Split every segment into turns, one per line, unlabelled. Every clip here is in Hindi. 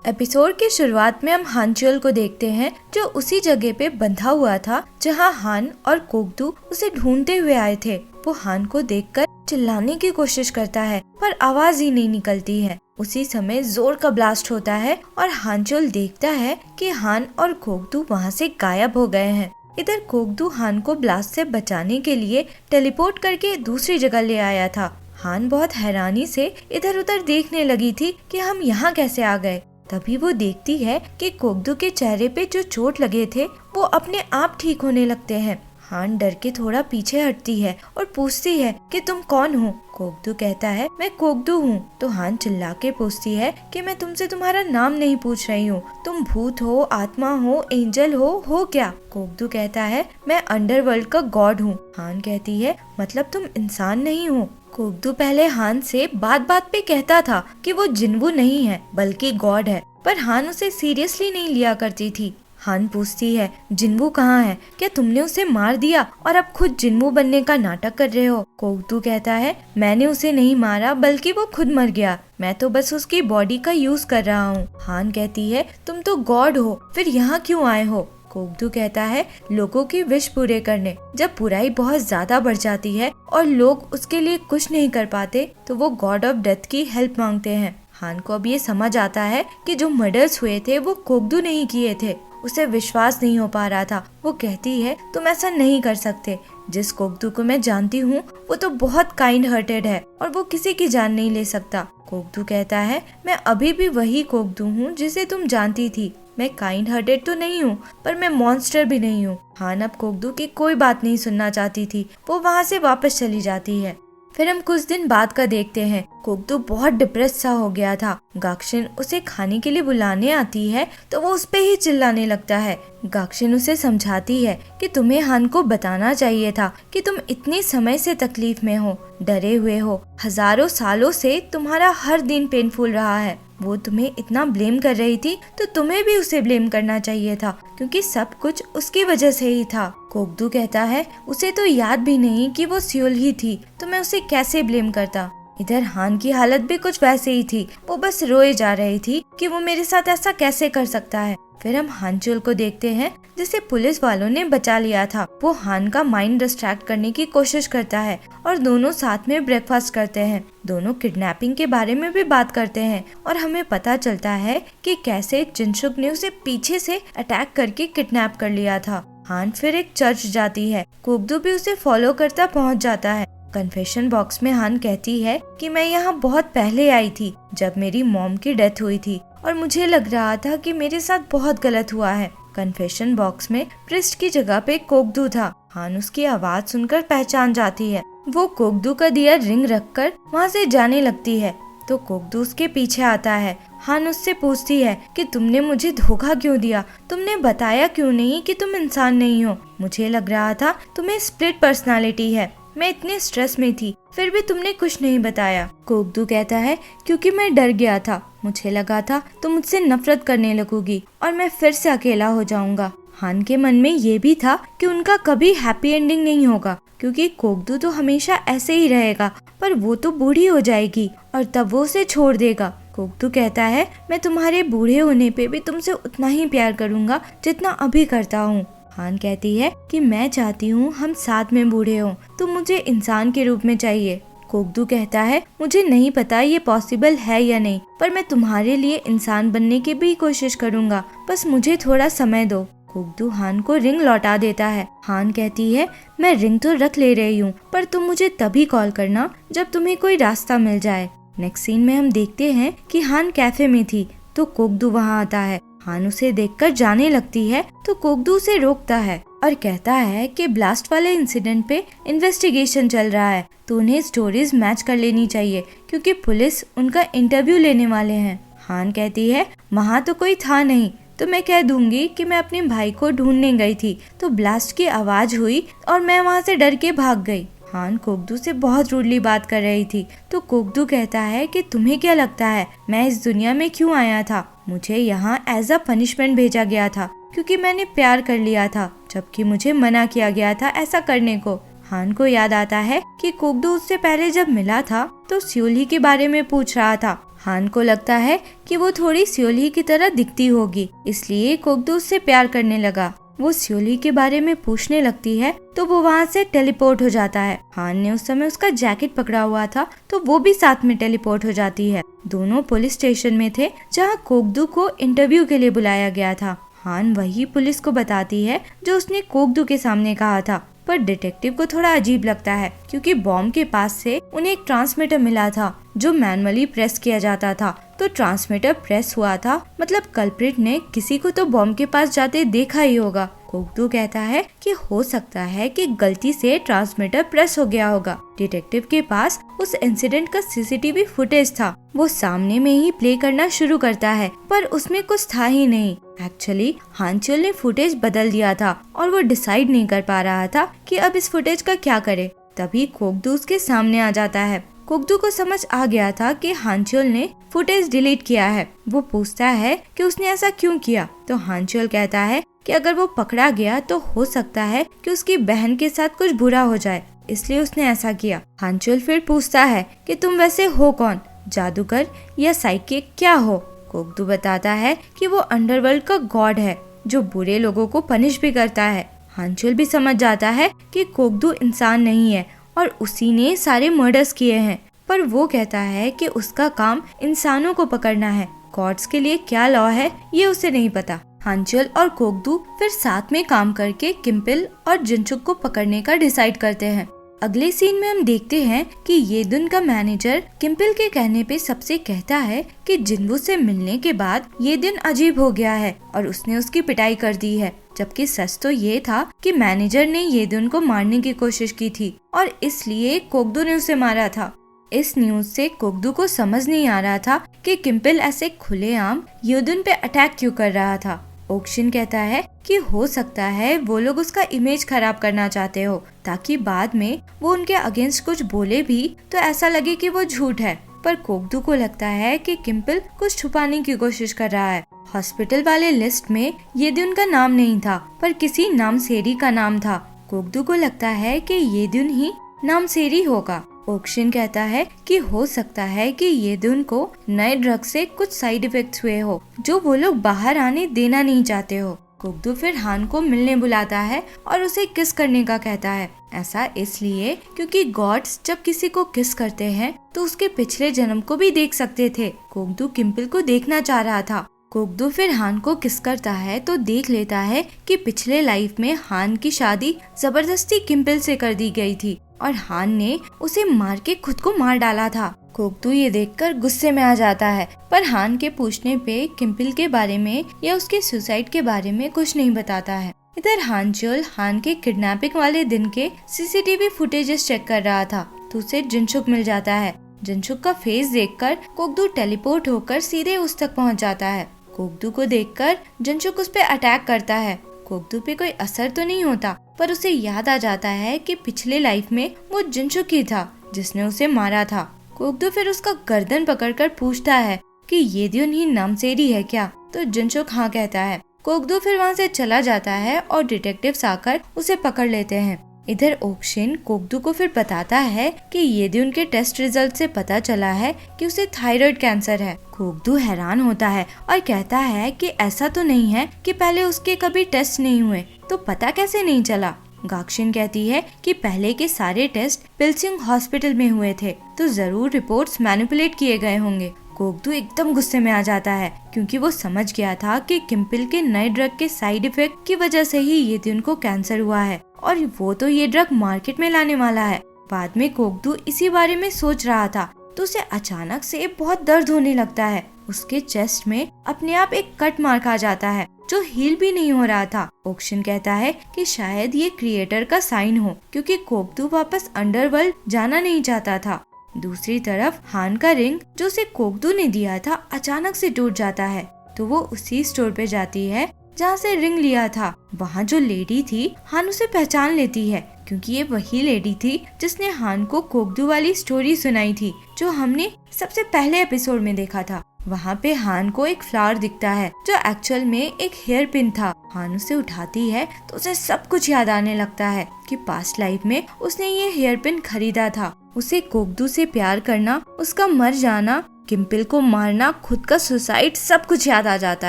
एपिसोड की शुरुआत में हम हानचोल को देखते हैं जो उसी जगह पे बंधा हुआ था जहां हान और कोकदू उसे ढूंढते हुए आए थे। वो हान को देखकर चिल्लाने की कोशिश करता है पर आवाज ही नहीं निकलती है। उसी समय जोर का ब्लास्ट होता है और हानचोल देखता है कि हान और कोकदू वहाँ से गायब हो गए हैं। इधर कोकदू हान को ब्लास्ट से बचाने के लिए टेलीपोर्ट करके दूसरी जगह ले आया था। हान बहुत हैरानी से इधर उधर देखने लगी थी कि हम यहाँ कैसे आ गए। तभी वो देखती है कि कोकदू के चेहरे पे जो चोट लगे थे वो अपने आप ठीक होने लगते हैं। हान डर के थोड़ा पीछे हटती है और पूछती है कि तुम कौन हो। कोकदू कहता है मैं कोकदू हूँ। तो हान चिल्ला के पूछती है कि मैं तुमसे तुम्हारा नाम नहीं पूछ रही हूँ, तुम भूत हो, आत्मा हो, एंजल हो क्या? कोकदू कहता है मैं अंडरवर्ल्ड का गॉड हूँ। हान कहती है मतलब तुम इंसान नहीं हो। कोकदू पहले हान से बात बात पे कहता था कि वो जिन्वू नहीं है बल्कि गॉड है, पर हान उसे सीरियसली नहीं लिया करती थी। हान पूछती है जिन्वू कहाँ है? क्या तुमने उसे मार दिया और अब खुद जिन्वू बनने का नाटक कर रहे हो? कोकदू कहता है मैंने उसे नहीं मारा बल्कि वो खुद मर गया, मैं तो बस उसकी बॉडी का यूज कर रहा हूँ। हान कहती है तुम तो गॉड हो, फिर यहाँ क्यों आए हो? कोकदू कहता है लोगों की विश पूरे करने। जब बुराई बहुत ज्यादा बढ़ जाती है और लोग उसके लिए कुछ नहीं कर पाते तो वो गॉड ऑफ डेथ की हेल्प मांगते हैं। हान को अब ये समझ आता है कि जो मर्डर्स हुए थे वो कोकदू नहीं किए थे। उसे विश्वास नहीं हो पा रहा था। वो कहती है तुम ऐसा नहीं कर सकते। जिस कोकदू को मैं जानती हूँ वो तो बहुत काइंड हार्टेड है और वो किसी की जान नहीं ले सकता। कोकदू कहता है मैं अभी भी वही कोकदू हूँ जिसे तुम जानती थी। मैं काइंड हार्टेड तो नहीं हूँ पर मैं मॉन्स्टर भी नहीं हूँ। हान अब कोकदू की कोई बात नहीं सुनना चाहती थी। वो वहाँ से वापस चली जाती है। फिर हम कुछ दिन बाद का देखते हैं। कोकदू बहुत डिप्रेस सा हो गया था। गाक्शिन उसे खाने के लिए बुलाने आती है तो वो उस पे ही चिल्लाने लगता है। गाक्शिन उसे समझाती है कि तुम्हें हान को बताना चाहिए था कि तुम इतने समय से तकलीफ में हो, डरे हुए हो, हजारों सालों से तुम्हारा हर दिन पेनफुल रहा है। वो तुम्हें इतना ब्लेम कर रही थी तो तुम्हें भी उसे ब्लेम करना चाहिए था क्योंकि सब कुछ उसकी वजह से ही था। कोकदू कहता है उसे तो याद भी नहीं कि वो सियोल ही थी तो मैं उसे कैसे ब्लेम करता। इधर हान की हालत भी कुछ वैसे ही थी। वो बस रोए जा रही थी कि वो मेरे साथ ऐसा कैसे कर सकता है। फिर हम हानचोल को देखते हैं जिसे पुलिस वालों ने बचा लिया था। वो हान का माइंड डिस्ट्रैक्ट करने की कोशिश करता है और दोनों साथ में ब्रेकफास्ट करते हैं। दोनों किडनैपिंग के बारे में भी बात करते हैं और हमें पता चलता है कि कैसे जिनशुक ने उसे पीछे से अटैक करके किडनैप कर लिया था। हान फिर एक चर्च जाती है। कोकदू भी उसे फॉलो करता पहुंच जाता है। कन्फेशन बॉक्स में हान कहती है कि मैं यहाँ बहुत पहले आई थी जब मेरी मॉम की डेथ हुई थी और मुझे लग रहा था कि मेरे साथ बहुत गलत हुआ है। कन्फेशन बॉक्स में प्रिस्ट की जगह पे कोकदू था। हान उसकी आवाज सुनकर पहचान जाती है। वो कोकदू का दिया रिंग रखकर वहाँ से जाने लगती है तो कोकदू उसके पीछे आता है। हान उससे पूछती है कि तुमने मुझे धोखा क्यों दिया? तुमने बताया क्यों नहीं कि तुम इंसान नहीं हो? मुझे लग रहा था तुम्हें स्प्लिट पर्सनालिटी है। मैं इतने स्ट्रेस में थी फिर भी तुमने कुछ नहीं बताया। कोकदू कहता है क्योंकि मैं डर गया था। मुझे लगा था तुम मुझसे नफरत करने लगोगी और मैं फिर से अकेला हो जाऊंगा। हान के मन में ये भी था कि उनका कभी हैप्पी एंडिंग नहीं होगा क्योंकि कोकदू तो हमेशा ऐसे ही रहेगा पर वो तो बूढ़ी हो जाएगी और तब वो उसे छोड़ देगा। कोकदू कहता है मैं तुम्हारे बूढ़े होने पे भी तुमसे उतना ही प्यार करूंगा जितना अभी करता हूँ। हान कहती है कि मैं चाहती हूँ हम साथ में बूढ़े हों, तुम मुझे इंसान के रूप में चाहिए। कोकदू कहता है मुझे नहीं पता ये पॉसिबल है या नहीं पर मैं तुम्हारे लिए इंसान बनने की भी कोशिश करूँगा, बस मुझे थोड़ा समय दो। कोकदू हान को रिंग लौटा देता है। हान कहती है मैं रिंग तो रख ले रही हूँ पर तुम मुझे तभी कॉल करना जब तुम्हें कोई रास्ता मिल जाए। नेक्स्ट सीन में हम देखते हैं कि हान कैफे में थी तो कोकदू वहाँ आता है। हान उसे देखकर जाने लगती है तो कोकदू उसे रोकता है और कहता है कि ब्लास्ट वाले इंसिडेंट पे इन्वेस्टिगेशन चल रहा है तो उन्हें स्टोरीज मैच कर लेनी चाहिए क्योंकि पुलिस उनका इंटरव्यू लेने वाले हैं। हान कहती है वहाँ तो कोई था नहीं तो मैं कह दूंगी कि मैं अपने भाई को ढूंढने गई थी तो ब्लास्ट की आवाज हुई और मैं वहाँ से डर के भाग गई। हान कोकदू से बहुत रूडली बात कर रही थी तो कोकदू कहता है कि तुम्हें क्या लगता है मैं इस दुनिया में क्यों आया था? मुझे यहाँ एज अ पनिशमेंट भेजा गया था क्योंकि मैंने प्यार कर लिया था जबकि मुझे मना किया गया था ऐसा करने को। हान को याद आता है कि कोकदू उससे पहले जब मिला था तो सियोल ही के बारे में पूछ रहा था। हान को लगता है कि वो थोड़ी स्योली की तरह दिखती होगी, इसलिए कोगदू उससे प्यार करने लगा। वो स्योली के बारे में पूछने लगती है तो वो वहाँ से टेलीपोर्ट हो जाता है। हान ने उस समय उसका जैकेट पकड़ा हुआ था तो वो भी साथ में टेलीपोर्ट हो जाती है। दोनों पुलिस स्टेशन में थे जहाँ कोगदू को इंटरव्यू के लिए बुलाया गया था। हान वही पुलिस को बताती है जो उसने कोगदू के सामने कहा था, पर डिटेक्टिव को थोड़ा अजीब लगता है क्योंकि बॉम्ब के पास से उन्हें एक ट्रांसमीटर मिला था जो मैनुअली प्रेस किया जाता था। तो ट्रांसमीटर प्रेस हुआ था, मतलब कल्प्रिट ने किसी को तो बॉम्ब के पास जाते देखा ही होगा। कोगदू कहता है कि हो सकता है कि गलती से ट्रांसमीटर प्रेस हो गया होगा। डिटेक्टिव के पास उस इंसिडेंट का सीसीटीवी फुटेज था। वो सामने में ही प्ले करना शुरू करता है, पर उसमें कुछ था ही नहीं। एक्चुअली हानचोल ने फुटेज बदल दिया था और वो डिसाइड नहीं कर पा रहा था कि अब इस फुटेज का क्या करे। तभी कोगदू उसके सामने आ जाता है। कोगदू को समझ आ गया था कि हानचोल ने फुटेज डिलीट किया है। वो पूछता है कि उसने ऐसा क्यों किया, तो हानचोल कहता है कि अगर वो पकड़ा गया तो हो सकता है कि उसकी बहन के साथ कुछ बुरा हो जाए, इसलिए उसने ऐसा किया। हानचोल फिर पूछता है कि तुम वैसे हो कौन, जादूगर या साइकिक क्या हो? कोगदू बताता है कि वो अंडरवर्ल्ड का गॉड है जो बुरे लोगों को पनिश भी करता है। हानचोल भी समझ जाता है कि कोगदू इंसान नहीं है और उसी ने सारे मर्डर्स किए हैं, पर वो कहता है कि उसका काम इंसानों को पकड़ना है। गॉड्स के लिए क्या लॉ है ये उसे नहीं पता। हानचोल और कोगदू फिर साथ में काम करके किम्पिल और जिनचुक को पकड़ने का डिसाइड करते हैं। अगले सीन में हम देखते हैं कि येदुन का मैनेजर किम्पिल के कहने पे सबसे कहता है कि जिन्वू से मिलने के बाद येदुन अजीब हो गया है और उसने उसकी पिटाई कर दी है, जबकि सच तो ये था कि मैनेजर ने येदुन को मारने की कोशिश की थी और इसलिए कोगदू ने उसे मारा था। इस न्यूज से कोगदू को समझ नहीं आ रहा था कि किम्पिल ऐसे खुलेआम येदुन पे अटैक क्यों कर रहा था। ओक्शिन कहता है कि हो सकता है वो लोग उसका इमेज खराब करना चाहते हो ताकि बाद में वो उनके अगेंस्ट कुछ बोले भी तो ऐसा लगे कि वो झूठ है। पर कोगदू को लगता है कि किम्पिल कुछ छुपाने की कोशिश कर रहा है। हॉस्पिटल वाले लिस्ट में येदुन का नाम नहीं था, पर किसी नामसेरी का नाम था। कोगदू को लगता है कि येदुन ही नामसेरी होगा। ओक्शिन कहता है कि हो सकता है कि येदुन को नए ड्रग से कुछ साइड इफेक्ट्स हुए हो जो वो लोग बाहर आने देना नहीं चाहते हो। कोगदू फिर हान को मिलने बुलाता है और उसे किस करने का कहता है। ऐसा इसलिए क्योंकि गॉड्स जब किसी को किस करते हैं तो उसके पिछले जन्म को भी देख सकते थे। कोगदू किम्पिल को देखना चाह रहा था। कोगदू फिर हान को किस करता है तो देख लेता है कि पिछले लाइफ में हान की शादी जबरदस्ती किम्पिल से कर दी गई थी और हान ने उसे मार के खुद को मार डाला था। कोगदू ये देखकर गुस्से में आ जाता है, पर हान के पूछने पे किम्पिल के बारे में या उसके सुसाइड के बारे में कुछ नहीं बताता है। इधर हानचोल हान के किडनैपिंग वाले दिन के सीसीटीवी फुटेजेस चेक कर रहा था तो उसे जिनचुक मिल जाता है। जिनचुक का फेस देखकर कोगदू टेलीपोर्ट होकर सीधे उस तक पहुंच जाता है। कोगदू को देखकर जिनचुक उस पे अटैक करता है। कोगदू पे कोई असर तो नहीं होता, पर उसे याद आ जाता है कि पिछले लाइफ में वो जिनचुक ही था जिसने उसे मारा था। कोगदू फिर उसका गर्दन पकड़कर पूछता है कि येदुन ही नामसेरी है क्या, तो जिनचुक हाँ कहता है। कोगदू फिर वहाँ से चला जाता है और डिटेक्टिव्स आकर उसे पकड़ लेते हैं। इधर ओक्शिन कोगदू को फिर बताता है कि येदुन के टेस्ट रिजल्ट से पता चला है कि उसे थायराइड कैंसर है। कोगदू हैरान होता है और कहता है कि ऐसा तो नहीं है कि पहले उसके कभी टेस्ट नहीं हुए, तो पता कैसे नहीं चला। गाक्शिन कहती है कि पहले के सारे टेस्ट पिल्सिंग हॉस्पिटल में हुए थे, तो जरूर रिपोर्ट्स मैनिपुलेट किए गए होंगे। कोगदू एकदम गुस्से में आ जाता है क्योंकि वो समझ गया था कि किम्पिल के नए ड्रग के साइड इफेक्ट की वजह से ही येदुन को कैंसर हुआ है और वो तो ये ड्रग मार्केट में लाने वाला है। बाद में कोगदू इसी बारे में सोच रहा था तो उसे अचानक से बहुत दर्द होने लगता है। उसके चेस्ट में अपने आप एक कट मार्क आ जाता है जो हील भी नहीं हो रहा था। ओक्शिन कहता है कि शायद ये क्रिएटर का साइन हो क्योंकि कोगदू वापस अंडरवर्ल्ड जाना नहीं चाहता था। दूसरी तरफ हान का रिंग जो उसे कोगदू ने दिया था अचानक से टूट जाता है, तो वो उसी स्टोर पे जाती है जहाँ से रिंग लिया था। वहाँ जो लेडी थी हान उसे पहचान लेती है क्योंकि ये वही लेडी थी जिसने हान को कोगदू वाली स्टोरी सुनाई थी जो हमने सबसे पहले एपिसोड में देखा था। वहाँ पे हान को एक फ्लावर दिखता है जो एक्चुअल में एक हेयर पिन था। हान उसे उठाती है तो उसे सब कुछ याद आने लगता है कि पास्ट लाइफ में उसने ये हेयर पिन खरीदा था। उसे कोगदू से प्यार करना, उसका मर जाना, गिम्पल को मारना, खुद का सुसाइड, सब कुछ याद आ जाता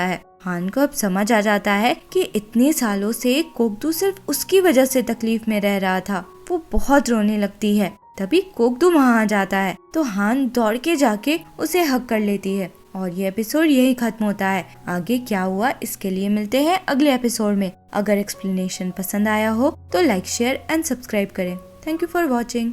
है। हान को अब समझ आ जाता है कि इतने सालों से कोकदू सिर्फ उसकी वजह से तकलीफ में रह रहा था। वो बहुत रोने लगती है। तभी कोकदू वहाँ आ जाता है तो हान दौड़ के जाके उसे हग कर लेती है और ये एपिसोड यही खत्म होता है। आगे क्या हुआ इसके लिए मिलते हैं अगले एपिसोड में। अगर एक्सप्लेनेशन पसंद आया हो तो लाइक, शेयर एंड सब्सक्राइब करें। Thank you for watching.